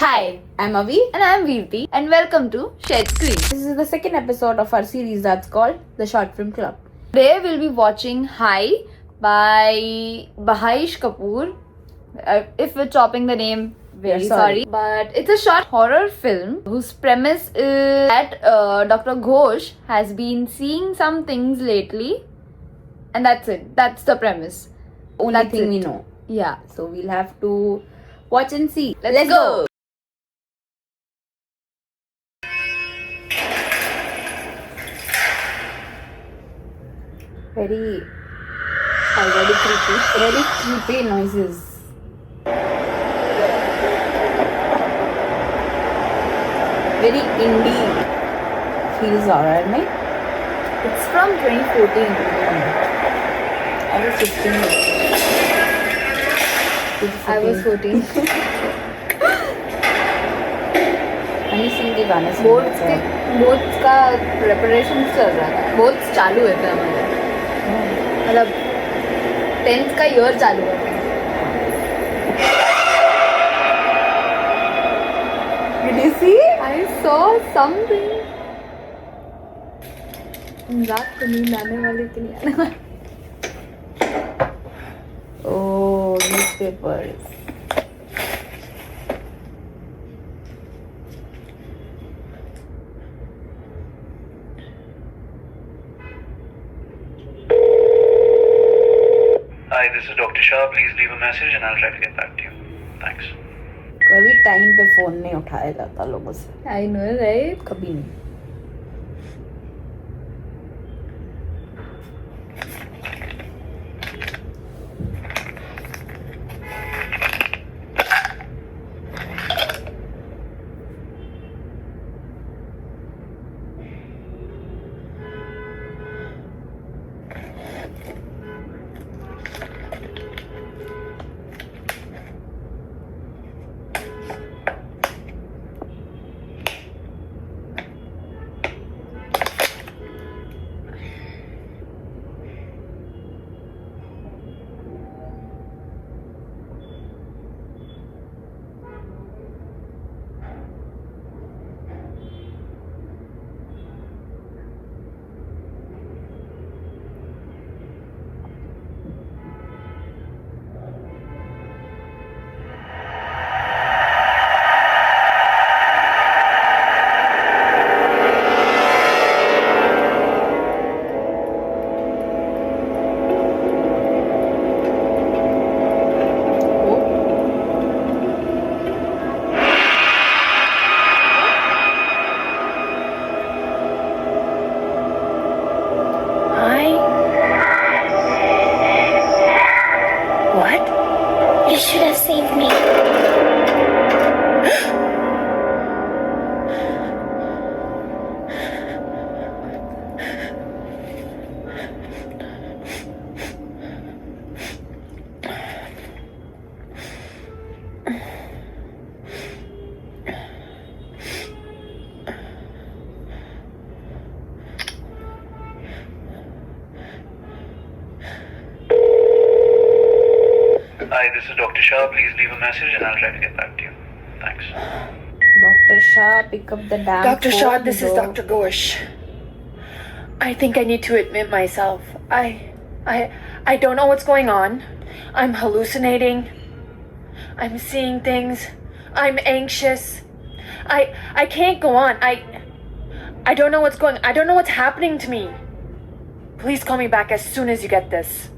Hi, I'm Avi. and I'm Veerti, and welcome to Shared Screen. This is the second episode of our series that's called The Short Film Club. Today we'll be watching Hi by Bahish Kapoor. If we're chopping the name, very sorry. But it's a short horror film whose premise is that Dr. Ghosh has been seeing some things lately, and that's it. That's the premise. Only thing we know. Yeah. So we'll have to watch and see. Let's go. Very already creepy. Very creepy noises. Very indie feels alright, right? It's from 2014. I was 15. I was 14. Honey Singh के गाने सुन boards का preparation चल रहा था. Boards चालू है था हमारे. मतलब 10th का ईयर चालू है. Did you see? I saw something. रात को नींद आने वाली कि नहीं आने वाली. Oh, newspapers. Hi, this is Dr. Shah. Please leave a message and I'll try to get back to you. Thanks. कभी टाइम पे फोन नहीं उठाया जाता लोगों से. I know, right? कभी नहीं. What? You should have saved me. Hi, this is Dr. Shah. Please leave a message and I'll try to get back to you. Thanks. Dr. Shah, pick up the damn Dr. Shah, phone, this is bro. Dr. Ghosh. I think I need to admit myself. I don't know what's going on. I'm hallucinating. I'm seeing things. I'm anxious. I can't go on. I don't know what's going. I don't know what's happening to me. Please call me back as soon as you get this.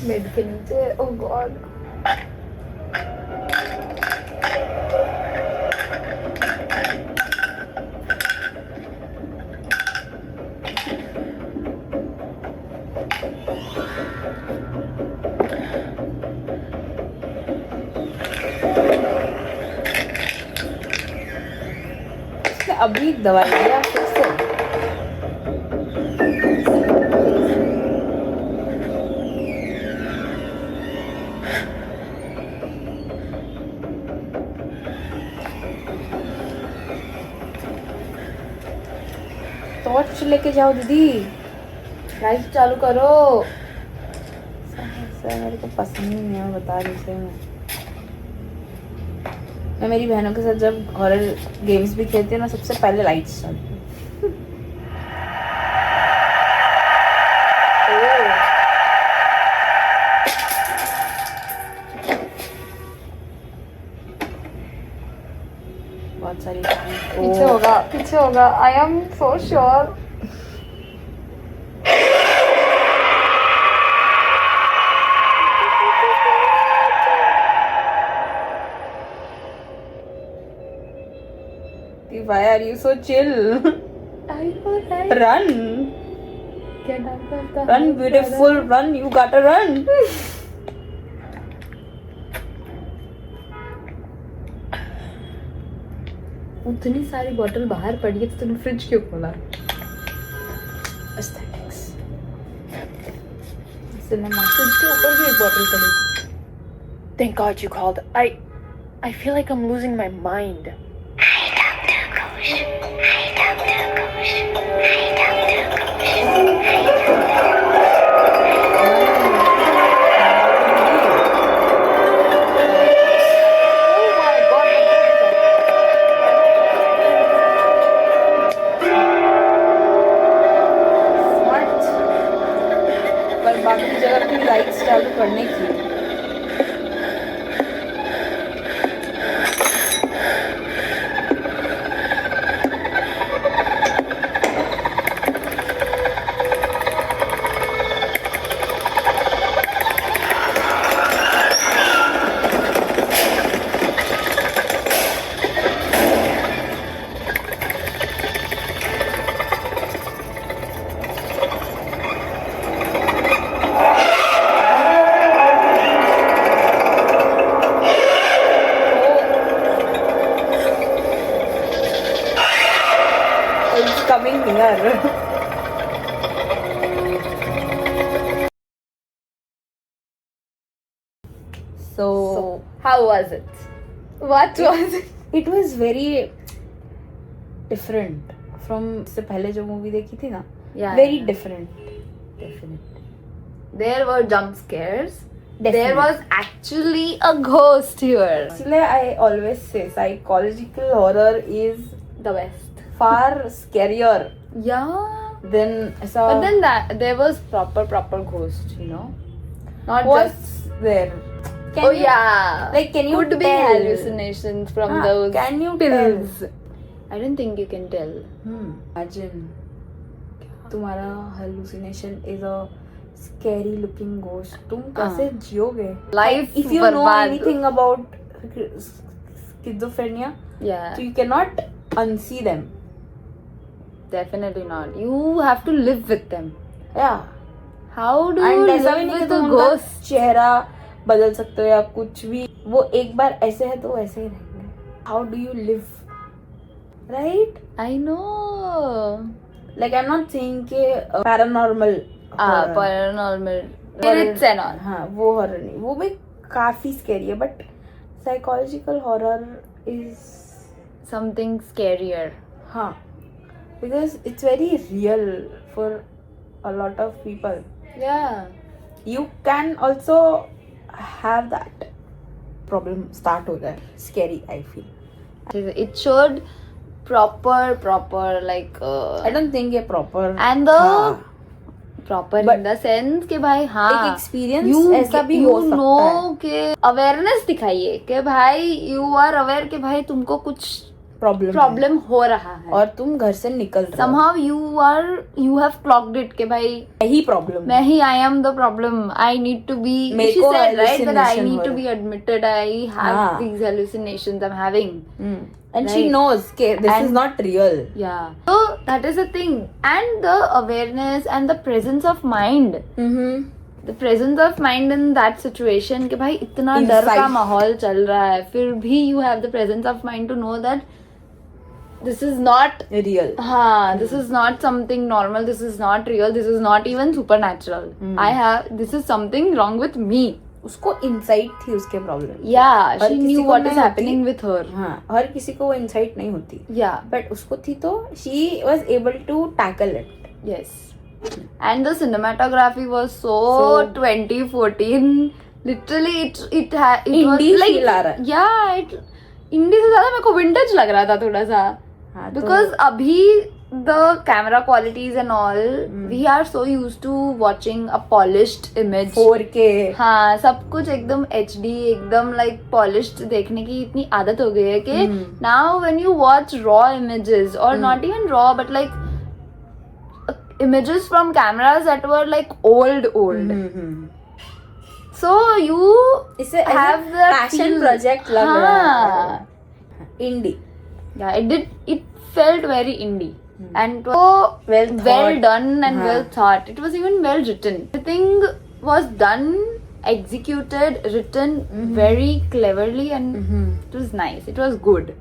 Bed के नीचे. Oh God. अभी दवाई दिया फिर से. Torch लेके जाओ दीदी. लाइट चालू करो. सर मेरे को पसंद ही नहीं है, मैं बता रही हूँ. मैं मेरी बहनों के साथ जब हॉरर गेम्स भी खेलती हूँ ना, सबसे पहले लाइट्स चालू. बहुत सारी पीछे होगा. I am so sure. Why are you so chill? Run! Run, beautiful, run! You gotta run! उतनी सारी बॉटल बाहर पड़ी है तो तूने फ्रिज क्यों खोला? Aesthetics. सिनेमा. फ्रिज के ऊपर भी एक बॉटल पड़ी. Thank God you called. I feel like I'm losing my mind. पर बाकी जगह की लाइट्स चालू करने की. Coming near. So How was it? What was it? it was very different from इससे पहले जो मूवी देखी थी ना. Yeah. Very different. Definitely. There were jump scares. There Definitely. was actually a ghost here. इसलिए I always say psychological horror is The best. far scarier Yeah. than ऐसा. But then there was proper ghost, you know. Not what's just. there? Can Oh you- yeah. Like, can you Could be tell? hallucinations from Ah, those can you pills. tell? I don't think you can tell. Imagine तुम्हारा hallucination is a scary looking ghost. तुम कैसे जियोगे? Life If you know बर्बाद. anything about schizophrenia, Yeah. so you cannot unsee them. Definitely not. You have to live with them. Yeah. How do you And ऐसा भी live नहीं कि with तुम a उनका ghost? चेहरा बदल सकते हो या कुछ भी. वो एक बार ऐसे है तो ऐसे ही रहेंगे. How do you live? Right? I know. Like I'm not saying कि paranormal. horror. Paranormal. Spirits and all. हाँ वो horror नहीं, वो भी काफी scary है, but psychological horror is Something scarier. हाँ, because it's very real for a lot of people. Yeah. You can also have that problem start हो जाए. Scary I feel. It showed proper like. I don't think ये proper. And the हाँ, proper But- in the sense कि भाई हाँ एक experience ऐसा भी हो सकता है. कि अवेयरनेस दिखाइए कि भाई यू आर अवेयर कि भाई तुमको कुछ प्रॉब्लम हो रहा है और तुम घर से निकल रहे हो. somehow you have clocked it कि भाई यही प्रॉब्लम. मैं ही I am the problem. I need to be. मेरे She को said right that I hallucination need हो to रहा be admitted. I have हाँ. these hallucinations I'm having. And she Right. knows that this And- is not real. Yeah. So that is the thing, and the awareness and the presence of mind. The presence of mind in that situation कि भाई इतना डर का Inside. माहौल चल रहा है फिर भी you have the presence of mind to know that this is not Real. हाँ this is not something normal, this is not real, this is not even supernatural. This is something wrong with me. उसको insight थी उसके problem. Yeah, और she किसी knew को what नहीं is happening होती. with her. हाँ, हर किसी को वो इंसाइट नहीं होती. Yeah, बट उसको थी तो she was able to tackle it. yes. And the cinematography was so So- 2014. Literally, it was Indie like feel आ रहा है. yeah, it indie से ज्यादा मेरे को vintage लग रहा था थोड़ा सा. हाँ, तो Because abhi the camera qualities and all, we are so used to watching a polished image. 4K. हाँ, सब कुछ एकदम HD, एकदम like polished देखने की इतनी आदत हो गई है कि now when you watch raw images or not even raw but like images from cameras that were like old. So you इसे have the passion feel. Project लग रहा हाँ. है. इंडी. Yeah, it felt very indie and so Well well thought. done and हाँ. well thought. It was even well written. Everything was done, executed, written very cleverly and it was nice. It was good.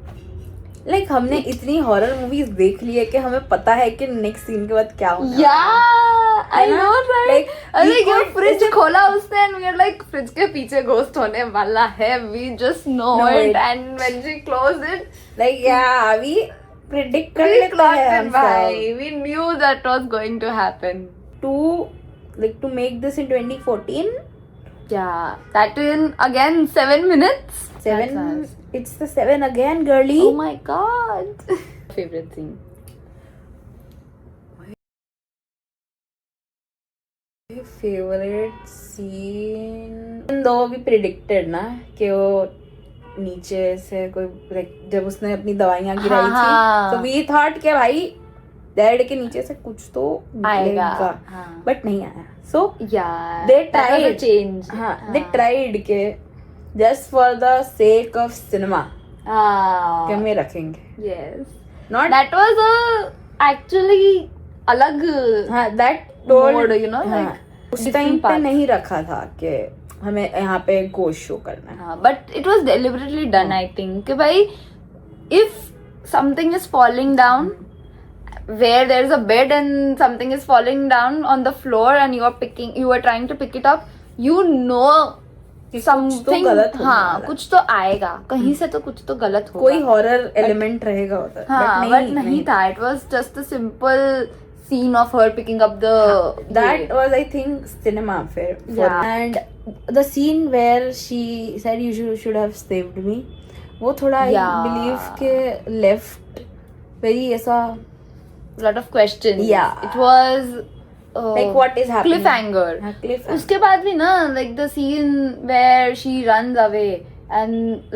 Like हमने इतनी horror movies देख ली है कि हमें पता है कि नेक्स्ट सीन के बाद क्या होना है. Yeah, I है ना? know, right? Like, अरे we ये could- फ्रिज ऐसे- खोला उसने and we are like fridge के पीछे घोस्ट होने वाला है. We just know Know it it. and when she closed it, like या वी प्रिडिक्ट कर we लेते clocked हैं it हम by. सब. We knew that was going to happen. To make this in 2014. Yeah, that in again 7 minutes. 7. That's nice. It's the 7 again, girly. Oh my god. Favorite scene. Favourite scene दो भी predicted ना कि वो नीचे से कोई like जब उसने अपनी दवाइयां गिराई हाँ. थी तो वी थॉट कि भाई डेड के नीचे से कुछ तो आएगा. निकलेगा हाँ. बट नहीं आया. सो Yeah. They that was a tried. change. हाँ दे ट्राइड के just for the sake of cinema Ah. कि हम रखेंगे. Yes. Not That was a actually अलग हाँ that mode, you know, like उस different टाइम पे path. नहीं रखा था कि हमें यहाँ पे गोश्त शो करना है. हाँ, but it was deliberately done, I think. कि भाई, if something is falling down, where there is a bed and something is falling down on the floor and you are trying to pick it up, you know कि कुछ तो something, गलत होने हाँ, वाला है. कुछ तो आएगा, कहीं से तो कुछ तो गलत होगा. कोई हॉरर एलिमेंट रहेगा उधर. हाँ, but नहीं था. It was just a simple scene of her picking up the. That was, I think, cinema affair. Yeah. And the scene where she said you should have saved me, वो थोड़ा I Yeah. believe के left very ऐसा lot of questions. Yeah. It was like what is happening. cliffhanger. हाँ, cliffhanger. उसके बाद भी ना, like the scene where she runs away and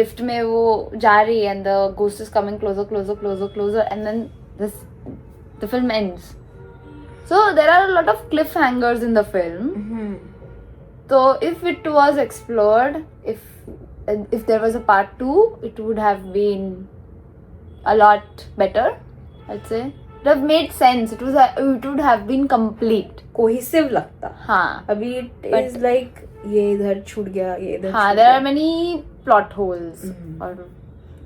lift में वो जा रही है and the ghost is coming closer and then the film ends. So there are a lot of cliffhangers in the film. Mhm. So if it was explored, if there was a part 2, it would have been a lot better, I'd say. It would have made sense. It would have been complete. Cohesive लगता. हाँ. अभी it But- is like ये इधर छूट गया ये इधर हाँ, छूट there गया. are many plot holes. Or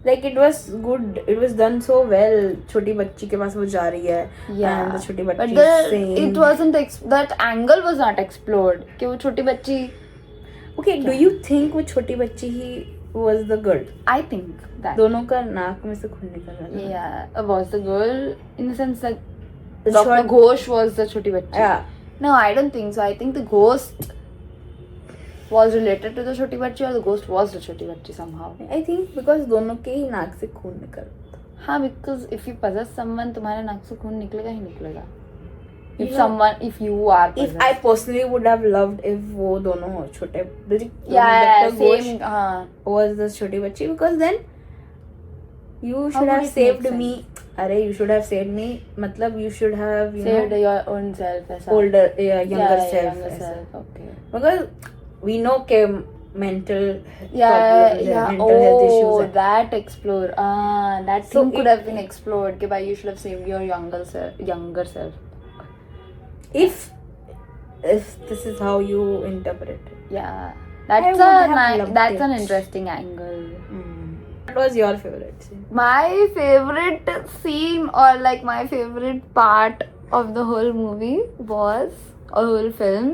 Like it was good. It was done so well. छोटी बच्ची के पास वो जा रही है. yeah. And the छोटी But बच्ची there, saying. it wasn't that angle was not explored. कि वो छोटी बच्ची. Okay, do you think वो छोटी बच्ची ही was the girl? I think that. दोनों का नाक में से खून निकल रहा था. Yeah, was the girl in the sense that The Dr. short- Ghosh was the छोटी बच्ची. Yeah. No, I don't think so. I think the ghost was related to the छोटी बच्ची or the ghost was the छोटी बच्ची somehow. I think because दोनों के ही नाक से खून निकल रहा था. हाँ, because if you possess someone, तुम्हारे नाक से खून निकलेगा ही निकलेगा. If Yeah. someone, if you are If possessed. I personally would have loved if वो दोनों छोटे yeah, Dr. Ghosh same. हाँ. was the छोटी बच्ची because then you should would have it saved make me. अरे you should have saved me. मतलब you should have Saved your own self ऐसा. older younger yeah, self. younger ऐसा. self. Okay. Because we know कि mental Yeah, problems yeah. mental health issues Oh, है. that explore. That So thing could it- have been explored. कि भाई you should have saved your younger self. If this is how you interpret it. Yeah, I that's would have loved that's an it. interesting angle. What was your favorite scene? My favorite scene or like my favorite part of the whole movie was a whole film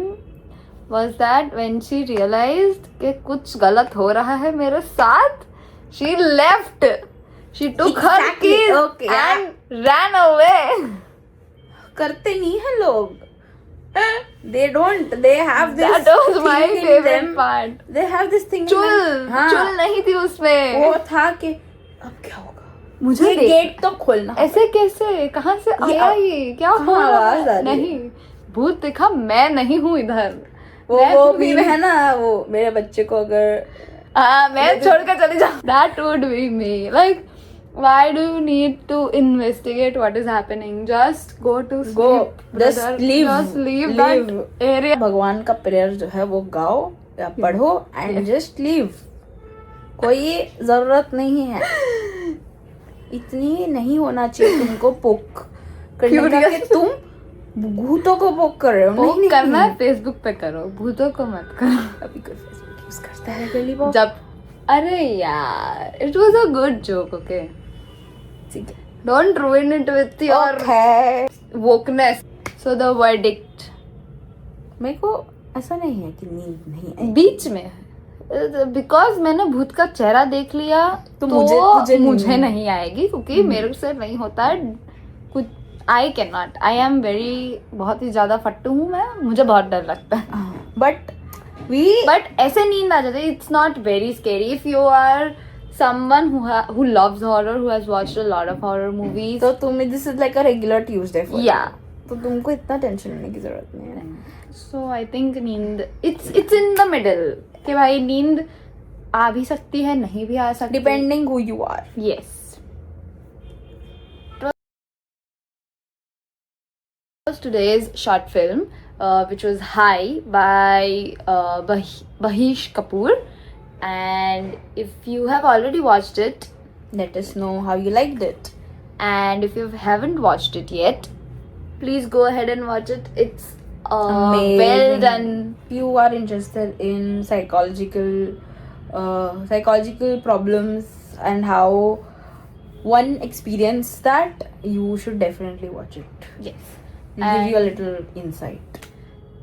was that when she realized कि कुछ गलत हो रहा है मेरे साथ, she left. She took her Exactly. keys Okay. and ran away. करते नहीं है लोग. They don't. They have this. That was my thing in favorite them. part. They have this thing. in चुल them. हाँ. चुल नहीं थी उसमें. वो था कि अब क्या होगा. मुझे ये गेट तो खोलना. ऐसे कैसे, कहाँ से आया ये, क्या हो कहाँ रहा आवाज आ है? रही है? नहीं, भूत दिखा, मैं नहीं हूँ इधर. वो मीम है ना, वो मेरे बच्चे को अगर हाँ, मैं छोड़ कर चली जाऊँ. That would be me. Like, why do you need to investigate what is happening? Just go to sleep. Go. Just brother. leave. Just leave Leave. that area. भगवान का प्रेयर जो है वो गाओ या पढ़ो एंड जस्ट लीव. कोई जरूरत नहीं है. इतनी नहीं होना चाहिए तुमको पोक करने का कि तुम भूतों को पोक कर रहे हो. पोक नहीं करना है फेसबुक पे करो, भूतों को मत करो. अभी कोई फेसबुक यूज करता है गली बॉय. जब अरे यार, it was a good joke, okay? ठीक है. Don't ruin it with your Okay. wokeness. So the verdict. मेरे को ऐसा नहीं है कि नींद नहीं आई. बीच में बिकॉज मैंने भूत का चेहरा देख लिया तो तो मुझे मुझे नहीं आएगी, क्योंकि मेरे से नहीं होता है कुछ. I can not. I am very, बहुत ही ज्यादा फट्टू हूँ मैं, मुझे बहुत डर लगता है. बट ऐसे नींद आ जाती है. It's not very scary if you are someone who loves horror, who has watched a lot of horror movies. तो तुम्हें this is like a regular Tuesday for Yeah. तो तुमको इतना टेंशन लेने की जरूरत नहीं है. So I think नींद it's in the middle. कि भाई नींद आ भी सकती है, नहीं भी आ सकती. Depending who you are. Yes. Was today's short film, which was Hi by Bahish Kapoor. And if you have already watched it, Let us know how you liked it. and if you haven't watched it yet, please go ahead and watch it. It's Amazing. well done. If you are interested in psychological problems and how one experience that, you should definitely watch it. Yes. It'll give you a little insight.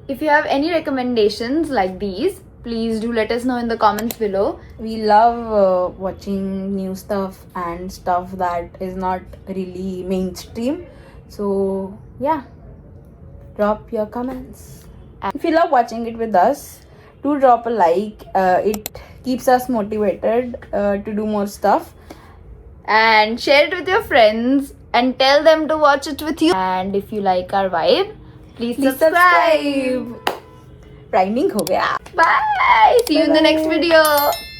If you have any recommendations like these, please do let us know in the comments below. We love watching new stuff and stuff that is not really mainstream. So yeah, drop your comments. And if you love watching it with us, do drop a like. It keeps us motivated to do more stuff. And share it with your friends and tell them to watch it with you. And if you like our vibe, please subscribe. Priming हो गया. Bye. See you in the next Bye-bye. video.